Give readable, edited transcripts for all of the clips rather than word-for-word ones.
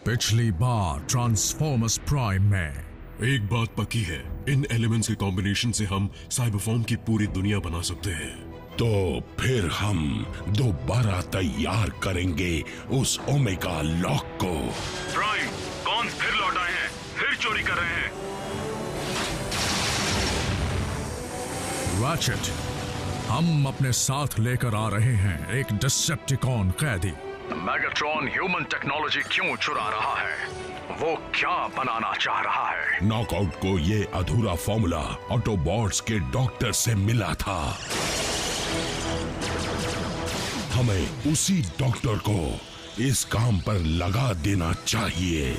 पिछली बार transformers prime में एक बात पक्की है, इन एलिमेंट्स के कॉम्बिनेशन से हम साइबरफॉर्म की पूरी दुनिया बना सकते हैं। तो फिर हम दोबारा तैयार करेंगे उस ओमेगा लॉक को। प्राइम, कौन फिर लौट आए हैं, फिर चोरी कर रहे हैं। रैचेट, हम अपने साथ लेकर आ रहे हैं एक डिसेप्टिकॉन कैदी। मैगाट्रॉन ह्यूमन टेक्नोलॉजी क्यों चुरा रहा है? वो क्या बनाना चाह रहा है? नॉकआउट को ये अधूरा फॉर्मूला ऑटोबॉट्स के डॉक्टर से मिला था। हमें उसी डॉक्टर को इस काम पर लगा देना चाहिए।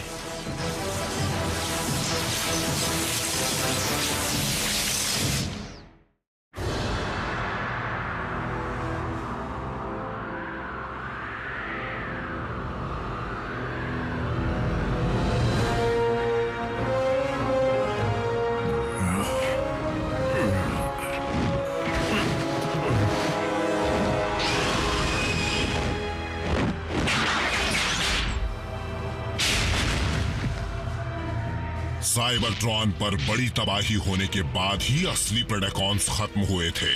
साइबरट्रॉन पर बड़ी तबाही होने के बाद ही असली प्रेडेकॉन्स खत्म हुए थे,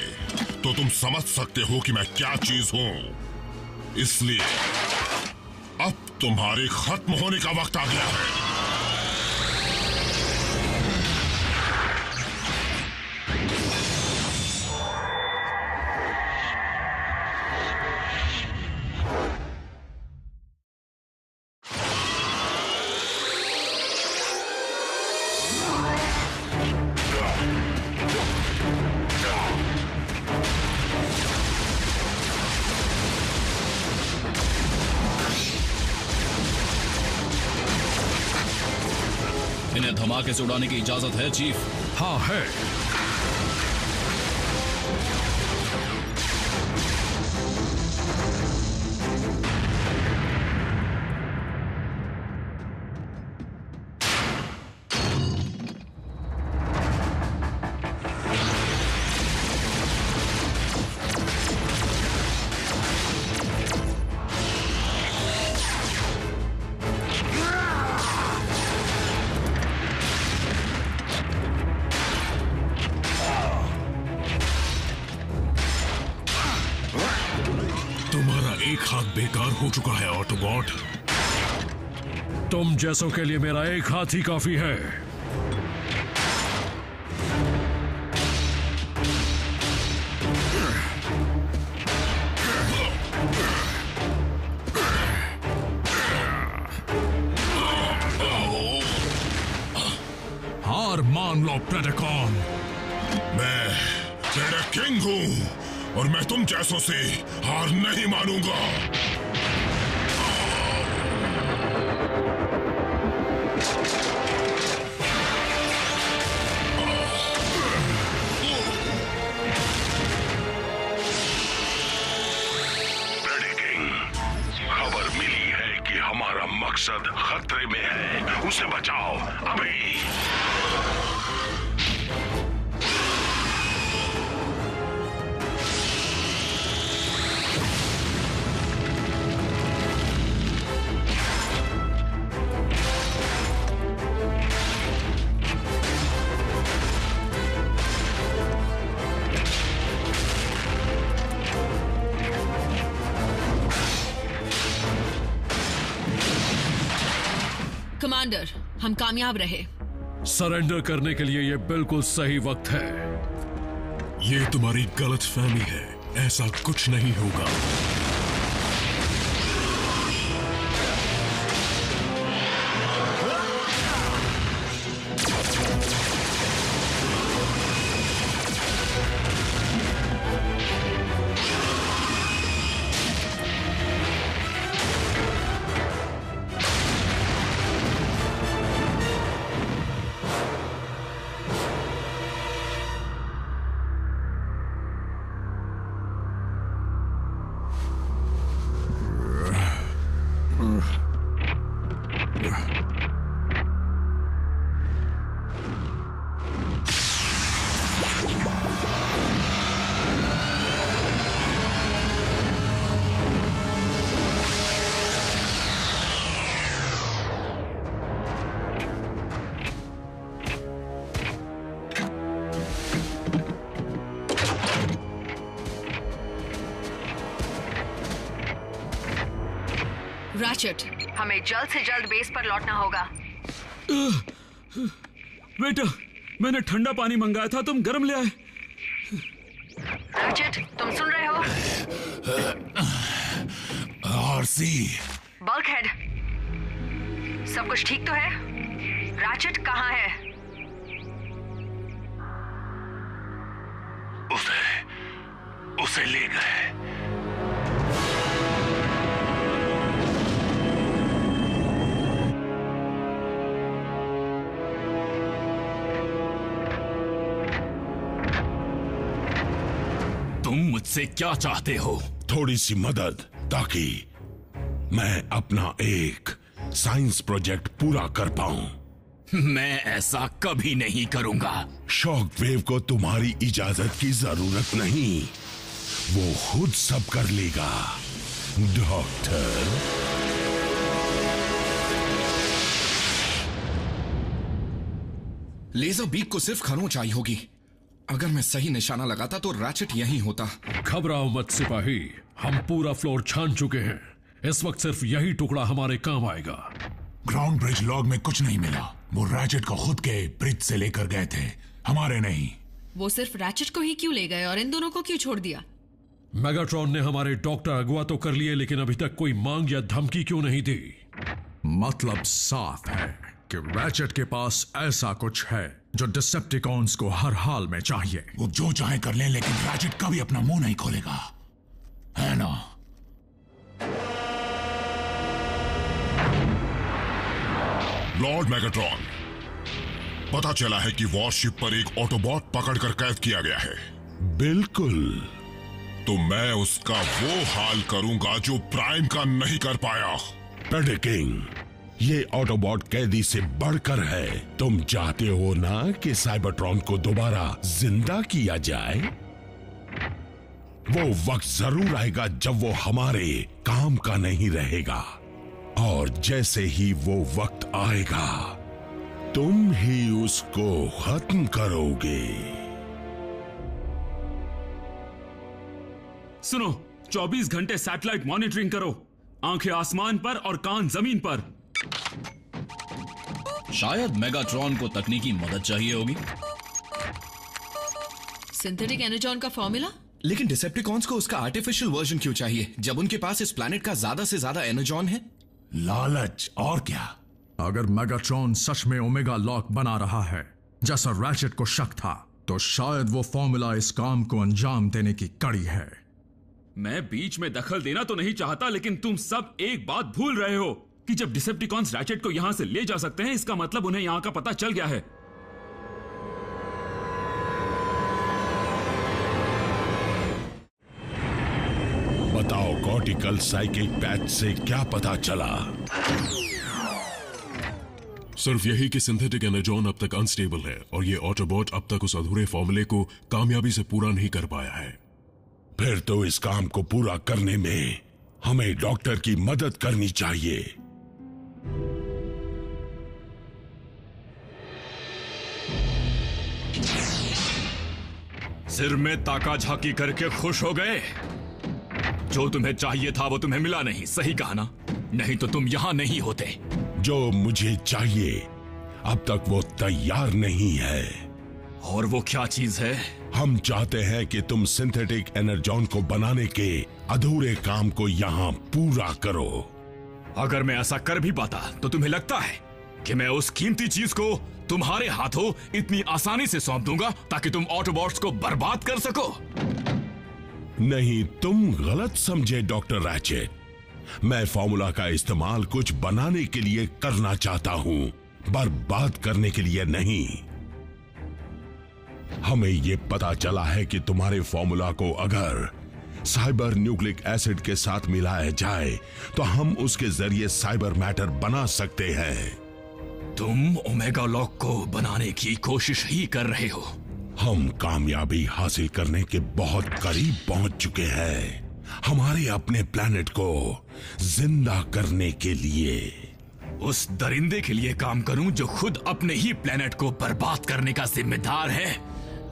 तो तुम समझ सकते हो कि मैं क्या चीज हूं। इसलिए अब तुम्हारे खत्म होने का वक्त आ गया है। इन्हें धमाके से उड़ाने की इजाजत है चीफ? हाँ है। तुम्हारा एक हाथ बेकार हो चुका है ऑटोबॉट। तुम जैसों के लिए मेरा एक हाथ ही काफी है। हार मान लो प्रेडेकॉन। मैं प्रेडेकिंग हूं और मैं तुम जैसों से हार नहीं मानूंगा। प्रेडेकिंग, खबर मिली है कि हमारा मकसद खतरे में है, उसे बचाओ अभी। कमांडर, हम कामयाब रहे। सरेंडर करने के लिए यह बिल्कुल सही वक्त है। ये तुम्हारी गलतफहमी है, ऐसा कुछ नहीं होगा। रैचेट, हमें जल्द से जल्द बेस पर लौटना होगा। बेटा, मैंने ठंडा पानी मंगाया था, तुम गर्म ले आए। रैचेट, तुम सुन रहे हो? आरसी, बल्कहेड, सब कुछ ठीक तो है? रैचेट कहाँ है? उसे ले गए। तुम मुझसे क्या चाहते हो? थोड़ी सी मदद, ताकि मैं अपना एक साइंस प्रोजेक्ट पूरा कर पाऊं। मैं ऐसा कभी नहीं करूंगा। शॉक वेव को तुम्हारी इजाजत की जरूरत नहीं, वो खुद सब कर लेगा। डॉक्टर, लेजर बीक को सिर्फ खरोंच आई होगी। अगर मैं सही निशाना लगाता तो रैचेट यहीं होता। घबराओ मत सिपाही, हम पूरा फ्लोर छान चुके हैं। इस वक्त सिर्फ यही टुकड़ा हमारे काम आएगा। ग्राउंड ब्रिज लॉग में कुछ नहीं मिला। वो रैचेट को खुद के ब्रिज से लेकर गए थे, हमारे नहीं। वो सिर्फ रैचेट को ही क्यों ले गए और इन दोनों को क्यों छोड़ दिया? मेगाट्रॉन ने हमारे डॉक्टर अगवा तो कर लिए, लेकिन अभी तक कोई मांग या धमकी क्यों नहीं दी? मतलब साफ है कि रैचेट के पास ऐसा कुछ है जो डिसेप्टिकॉन्स को हर हाल में चाहिए। वो जो चाहे कर ले, लेकिन रैचेट कभी अपना मुंह नहीं खोलेगा, है ना? लॉर्ड मेगाट्रॉन, पता चला है कि वॉरशिप पर एक ऑटोबॉट पकड़कर कैद किया गया है। बिल्कुल। तो मैं उसका वो हाल करूंगा जो प्राइम का नहीं कर पाया। प्रेडिकिंग, ये ऑटोबॉट कैदी से बढ़कर है। तुम चाहते हो ना कि साइबरट्रॉन को दोबारा जिंदा किया जाए? वो वक्त जरूर आएगा जब वो हमारे काम का नहीं रहेगा, और जैसे ही वो वक्त आएगा तुम ही उसको खत्म करोगे। सुनो, 24 घंटे सैटेलाइट मॉनिटरिंग करो, आंखें आसमान पर और कान जमीन पर। शायद मेगाट्रॉन को तकनीकी मदद चाहिए होगी। सिंथेटिक एनर्जॉन का फॉर्मूला? लेकिन डिसेप्टिकॉन्स को उसका आर्टिफिशियल वर्जन क्यों चाहिए, जब उनके पास इस प्लैनेट का ज्यादा से ज्यादा एनर्जॉन है? लालच और क्या। अगर मेगाट्रॉन सच में ओमेगा लॉक बना रहा है जैसा रैचेट को शक था, तो शायद वो फॉर्मूला इस काम को अंजाम देने की कड़ी है। मैं बीच में दखल देना तो नहीं चाहता, लेकिन तुम सब एक बात भूल रहे हो कि जब डिसेप्टिकॉन्स रैचेट को यहां से ले जा सकते हैं, इसका मतलब उन्हें यहां का पता चल गया है। बताओ, कॉर्टिकल साइकिल पैच से क्या पता चला? सिर्फ यही कि सिंथेटिक एनर्जॉन अब तक अनस्टेबल है और ये ऑटोबॉट अब तक उस अधूरे फॉर्मूले को कामयाबी से पूरा नहीं कर पाया है। फिर तो इस काम को पूरा करने में हमें डॉक्टर की मदद करनी चाहिए। सिर में ताका झाकी करके खुश हो गए? जो तुम्हें चाहिए था वो तुम्हें मिला नहीं, सही कहा ना? नहीं तो तुम यहां नहीं होते। जो मुझे चाहिए अब तक वो तैयार नहीं है। और वो क्या चीज है? हम चाहते हैं कि तुम सिंथेटिक एनर्जॉन को बनाने के अधूरे काम को यहाँ पूरा करो। अगर मैं ऐसा कर भी पाता तो तुम्हें लगता है कि मैं उस कीमती चीज को तुम्हारे हाथों इतनी आसानी से सौंप दूंगा ताकि तुम ऑटोबॉट्स को बर्बाद कर सको? नहीं, तुम गलत समझे डॉक्टर रैचेट। मैं फॉर्मूला का इस्तेमाल कुछ बनाने के लिए करना चाहता हूं, बर्बाद करने के लिए नहीं। हमें यह पता चला है कि तुम्हारे फॉर्मूला को अगर साइबर न्यूक्लिक एसिड के साथ मिलाया जाए तो हम उसके जरिए साइबर मैटर बना सकते हैं। तुम ओमेगा लॉक को बनाने की कोशिश ही कर रहे हो। हम कामयाबी हासिल करने के बहुत करीब पहुंच चुके हैं, हमारे अपने प्लैनेट को जिंदा करने के लिए। उस दरिंदे के लिए काम करूं जो खुद अपने ही प्लैनेट को बर्बाद करने का जिम्मेदार है,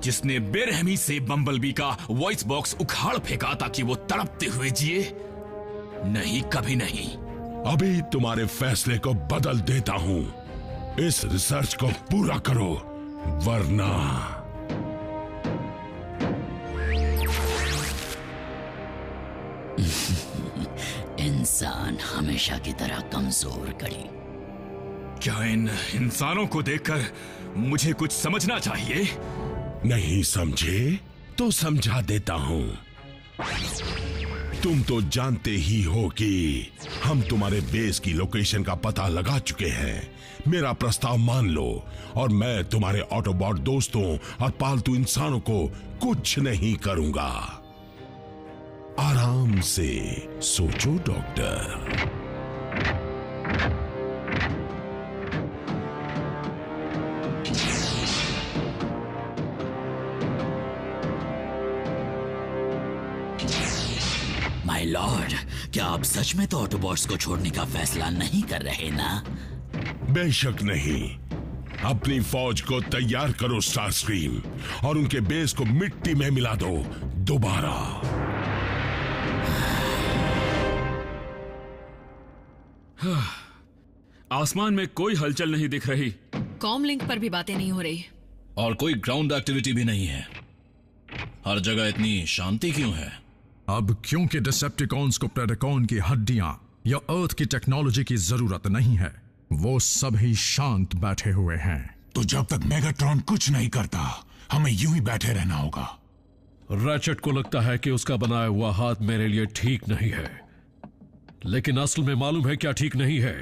जिसने बेरहमी से बम्बलबी का वॉइस बॉक्स उखाड़ फेंका ताकि वो तड़पते हुए जिए? नहीं, कभी नहीं। अभी तुम्हारे फैसले को बदल देता हूं। इस रिसर्च को पूरा करो, वरना इंसान हमेशा की तरह कमजोर कड़ी। क्या इन इंसानों को देखकर मुझे कुछ समझना चाहिए? नहीं समझे तो समझा देता हूं। तुम तो जानते ही हो कि हम तुम्हारे बेस की लोकेशन का पता लगा चुके हैं। मेरा प्रस्ताव मान लो और मैं तुम्हारे ऑटोबॉट दोस्तों और पालतू इंसानों को कुछ नहीं करूंगा। आराम से सोचो डॉक्टर। माय लॉर्ड, क्या आप सच में तो ऑटोबॉट्स को छोड़ने का फैसला नहीं कर रहे ना? बेशक नहीं। अपनी फौज को तैयार करो स्टारस्क्रीम, और उनके बेस को मिट्टी में मिला दो दोबारा। आसमान में कोई हलचल नहीं दिख रही। कॉम लिंक पर भी बातें नहीं हो रही और कोई ग्राउंड एक्टिविटी भी नहीं है। हर जगह इतनी शांति क्यों है? अब क्योंकि डिसेप्टिकॉन्स को प्रेडेकॉन की हड्डियां या अर्थ की टेक्नोलॉजी की जरूरत नहीं है, वो सभी शांत बैठे हुए हैं। तो जब तक मेगाट्रॉन कुछ नहीं करता, हमें यूं ही बैठे रहना होगा। रैचेट को लगता है कि उसका बनाया हुआ हाथ मेरे लिए ठीक नहीं है, लेकिन असल में मालूम है क्या ठीक नहीं है?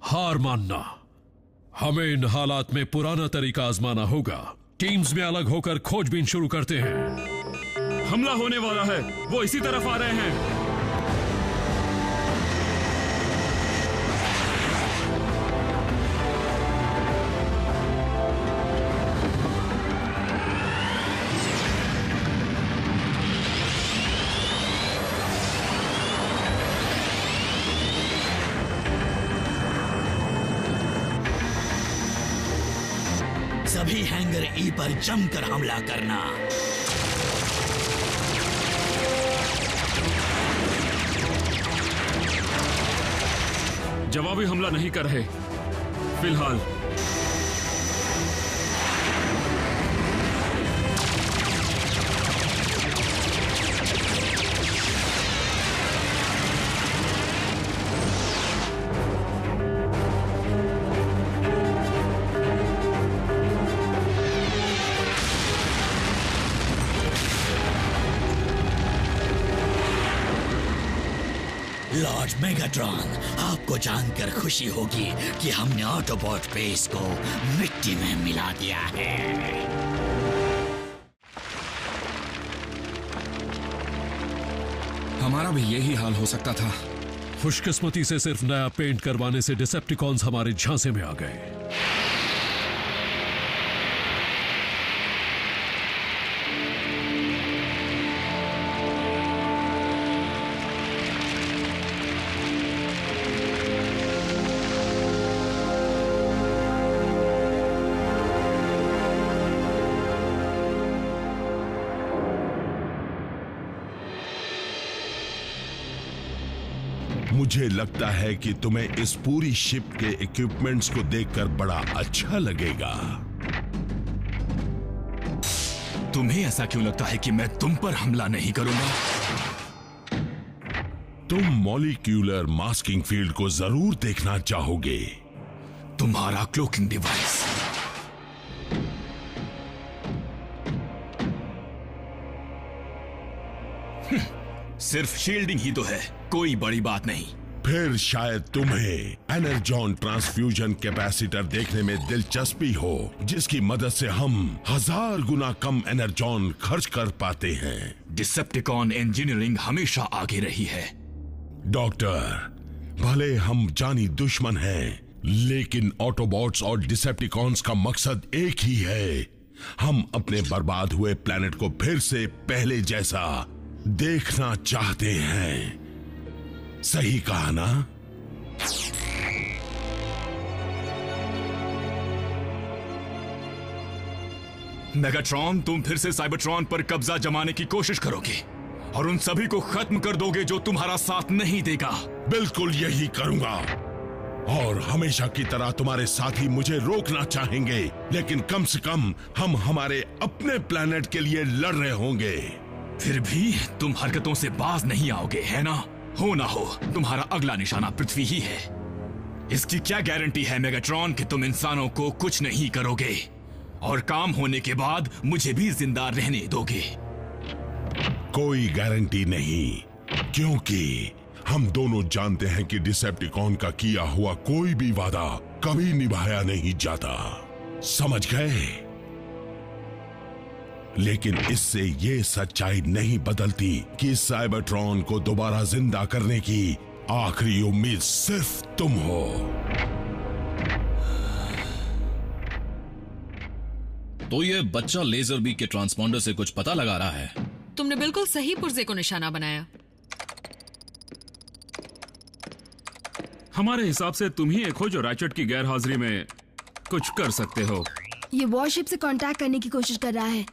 हार मानना। हमें इन हालात में पुराना तरीका आजमाना होगा। टीम्स में अलग होकर खोजबीन शुरू करते हैं। हमला होने वाला है, वो इसी तरफ आ रहे हैं। सभी हैंगर ई पर जमकर हमला करना। जवाबी हमला नहीं कर रहे फिलहाल। लॉर्ड मेगाट्रॉन, आपको जानकर खुशी होगी कि हमने ऑटोबॉट बेस को मिट्टी में मिला दिया है। हमारा भी यही हाल हो सकता था। खुशकिस्मती से सिर्फ नया पेंट करवाने से डिसेप्टिकॉन्स हमारे झांसे में आ गए। मुझे लगता है कि तुम्हें इस पूरी शिप के इक्विपमेंट्स को देखकर बड़ा अच्छा लगेगा। तुम्हें ऐसा क्यों लगता है कि मैं तुम पर हमला नहीं करूंगा? तुम मॉलिक्यूलर मास्किंग फील्ड को जरूर देखना चाहोगे। तुम्हारा क्लोकिंग डिवाइस। सिर्फ शील्डिंग ही तो है, कोई बड़ी बात नहीं। फिर शायद तुम्हें एनर्जॉन ट्रांसफ्यूजन कैपेसिटर देखने में दिलचस्पी हो, जिसकी मदद से हम 1000 गुना कम एनर्जॉन खर्च कर पाते हैं। डिसेप्टिकॉन इंजीनियरिंग हमेशा आगे रही है। डॉक्टर, भले हम जानी दुश्मन हैं, लेकिन ऑटोबॉट्स और डिसेप्टिकॉन्स का मकसद एक ही है। हम अपने बर्बाद हुए प्लेनेट को फिर से पहले जैसा देखना चाहते हैं। सही कहा ना? मेगाट्रॉन, तुम फिर से साइबरट्रॉन पर कब्जा जमाने की कोशिश करोगे। और उन सभी को खत्म कर दोगे जो तुम्हारा साथ नहीं देगा। बिल्कुल यही करूंगा, और हमेशा की तरह तुम्हारे साथी मुझे रोकना चाहेंगे, लेकिन कम से कम हम हमारे अपने प्लेनेट के लिए लड़ रहे होंगे। फिर भी तुम हरकतों से बाज नहीं आओगे, है ना? हो ना हो, तुम्हारा अगला निशाना पृथ्वी ही है। इसकी क्या गारंटी है मेगाट्रॉन कि तुम इंसानों को कुछ नहीं करोगे और काम होने के बाद मुझे भी जिंदा रहने दोगे? कोई गारंटी नहीं, क्योंकि हम दोनों जानते हैं कि डिसेप्टिकॉन का किया हुआ कोई भी वादा कभी निभाया नहीं जाता, समझ गए? लेकिन इससे ये सच्चाई नहीं बदलती कि साइबरट्रॉन को दोबारा जिंदा करने की आखिरी उम्मीद सिर्फ तुम हो। तो ये बच्चा लेजर बीक के ट्रांसपॉन्डर से कुछ पता लगा रहा है। तुमने बिल्कुल सही पुर्जे को निशाना बनाया। हमारे हिसाब से तुम ही एक हो जो रैचेट की गैर हाजिरी में कुछ कर सकते हो। ये वॉरशिप से कांटेक्ट करने की कोशिश कर रहा है।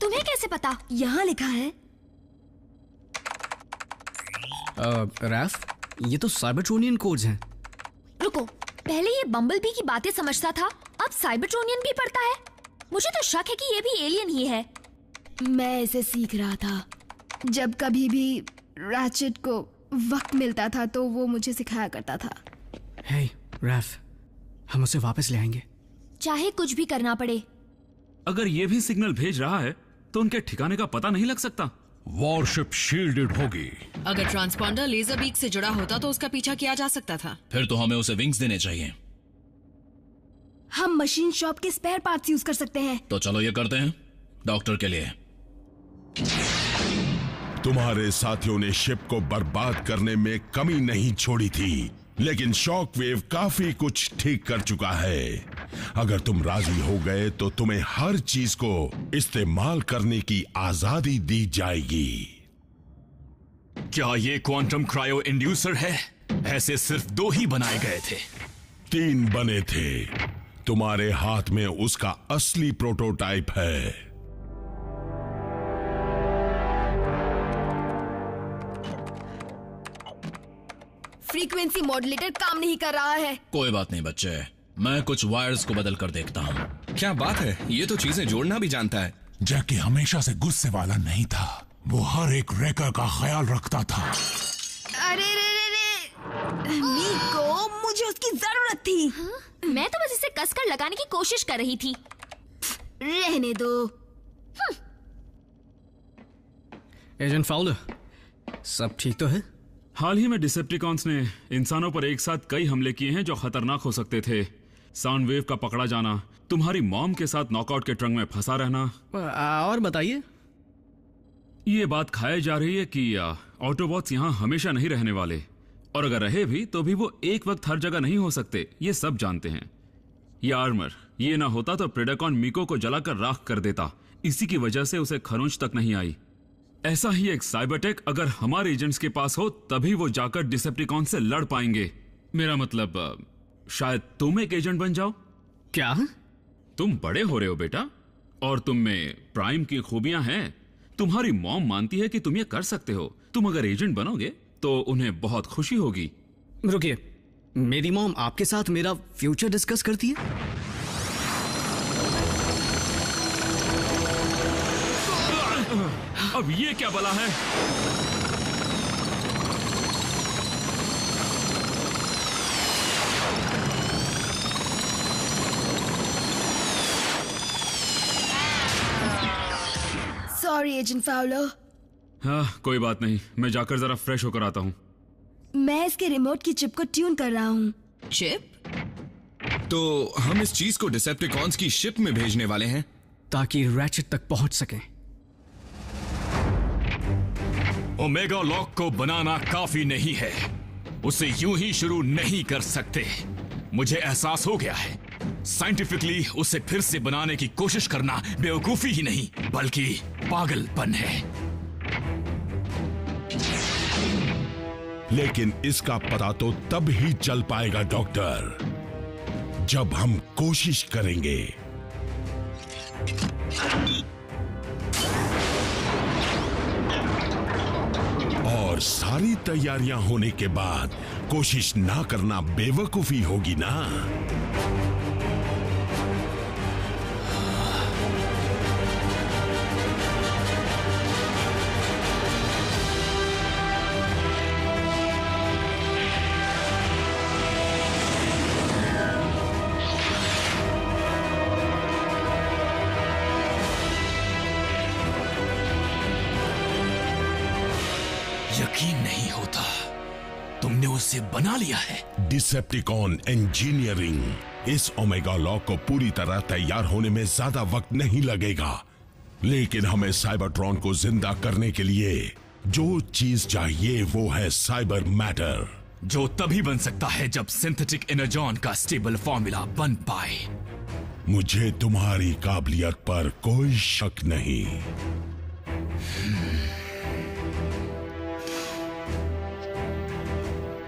तुम्हें कैसे पता? यहाँ लिखा है। रैफ, ये तो साइबरट्रोनियन कोड्स हैं। रुको, पहले ये बम्बलबी की बातें समझता था, अब साइबरट्रोनियन भी पढ़ता है। मुझे तो शक है कि ये भी एलियन ही है। मैं इसे सीख रहा था। जब कभी भी रैचेट को वक्त मिलता था तो वो मुझे सिखाया करता था। हे रैफ, हम उसे वापस ले आएंगे, चाहे कुछ भी करना पड़े। अगर ये भी सिग्नल भेज रहा है तो उनके ठिकाने का पता नहीं लग सकता। वॉरशिप शील्डेड होगी। अगर ट्रांसपॉन्डर लेजर बीक से जुड़ा होता तो उसका पीछा किया जा सकता था। फिर तो हमें उसे विंग्स देने चाहिए। हम मशीन शॉप के स्पेयर पार्ट्स यूज कर सकते हैं। तो चलो ये करते हैं, डॉक्टर के लिए। तुम्हारे साथियों ने शिप को बर्बाद करने में कमी नहीं छोड़ी थी, लेकिन शॉकवेव काफी कुछ ठीक कर चुका है। अगर तुम राजी हो गए तो तुम्हें हर चीज को इस्तेमाल करने की आजादी दी जाएगी। क्या ये क्वांटम क्रायो इंड्यूसर है? ऐसे सिर्फ 2 ही बनाए गए थे। 3 बने थे। तुम्हारे हाथ में उसका असली प्रोटोटाइप है। फ्रीक्वेंसी मॉड्यूलेटर काम नहीं कर रहा है। कोई बात नहीं बच्चे, मैं कुछ वायर्स को बदल कर देखता हूँ। क्या बात है, ये तो चीजें जोड़ना भी जानता है। जैकी हमेशा से गुस्से वाला नहीं था, वो हर एक रेकर का ख्याल रखता था। अरे मीको, मुझे उसकी जरूरत थी। मैं तो बस इसे कसकर लगाने की कोशिश कर रही थी। रहने दो। एजेंट फाउलर, सब ठीक तो है? हाल ही में डिसेप्टिकॉन्स ने इंसानों पर एक साथ कई हमले किए हैं जो खतरनाक हो सकते थे। साउंड वेव का पकड़ा जाना, तुम्हारी मॉम के साथ नॉकआउट के ट्रंक में फंसा रहना। और बताइए। ये बात खाई जा रही है कि ऑटोबॉट्स यहाँ हमेशा नहीं रहने वाले, और अगर रहे भी तो भी वो एक वक्त हर जगह नहीं हो सकते, ये सब जानते हैं। ये आर्मर ये ना होता तो प्रेडेकॉन मीको को जलाकर राख कर देता। इसी की वजह से उसे खरोंच तक नहीं आई। ऐसा ही एक साइबरटेक अगर हमारे एजेंट्स के पास हो तभी वो जाकर डिसेप्टिकॉन से लड़ पाएंगे। मेरा मतलब शायद तुम एक एजेंट बन जाओ। क्या? तुम बड़े हो रहे हो बेटा, और तुम में प्राइम की खूबियां हैं। तुम्हारी मॉम मानती है कि तुम ये कर सकते हो। तुम अगर एजेंट बनोगे तो उन्हें बहुत खुशी होगी। रुकिए, मेरी मॉम आपके साथ मेरा फ्यूचर डिस्कस करती है? अब ये क्या बला है? Sorry agent Fowler. हाँ, कोई बात नहीं, मैं जाकर जरा फ्रेश होकर आता हूँ। मैं इसके रिमोट की चिप को ट्यून कर रहा हूँ। चिप? तो हम इस चीज को डिसेप्टिकॉन्स की शिप में भेजने वाले हैं ताकि रैचेट तक पहुंच सकें। ओमेगा लॉक को बनाना काफी नहीं है, उसे यूं ही शुरू नहीं कर सकते। मुझे एहसास हो गया है, साइंटिफिकली उसे फिर से बनाने की कोशिश करना बेवकूफी ही नहीं बल्कि पागलपन है। लेकिन इसका पता तो तब ही चल पाएगा डॉक्टर, जब हम कोशिश करेंगे। और सारी तैयारियां होने के बाद कोशिश ना करना बेवकूफी होगी ना। यकीन नहीं होता तुमने उसे बना लिया है। Decepticon engineering. इस ओमेगा लॉक को पूरी तरह तैयार होने में ज्यादा वक्त नहीं लगेगा, लेकिन हमें साइबरट्रॉन को जिंदा करने के लिए जो चीज चाहिए वो है साइबर मैटर, जो तभी बन सकता है जब सिंथेटिक एनर्जॉन का स्टेबल फॉर्मूला बन पाए। मुझे तुम्हारी काबिलियत पर कोई शक नहीं।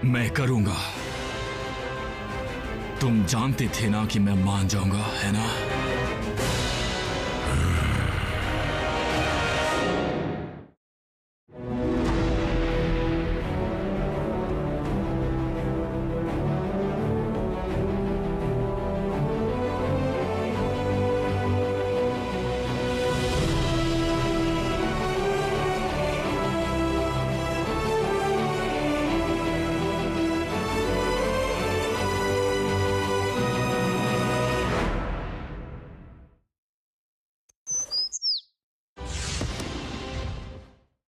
मैं करूंगा। तुम जानते थे ना कि मैं मान जाऊंगा, है ना?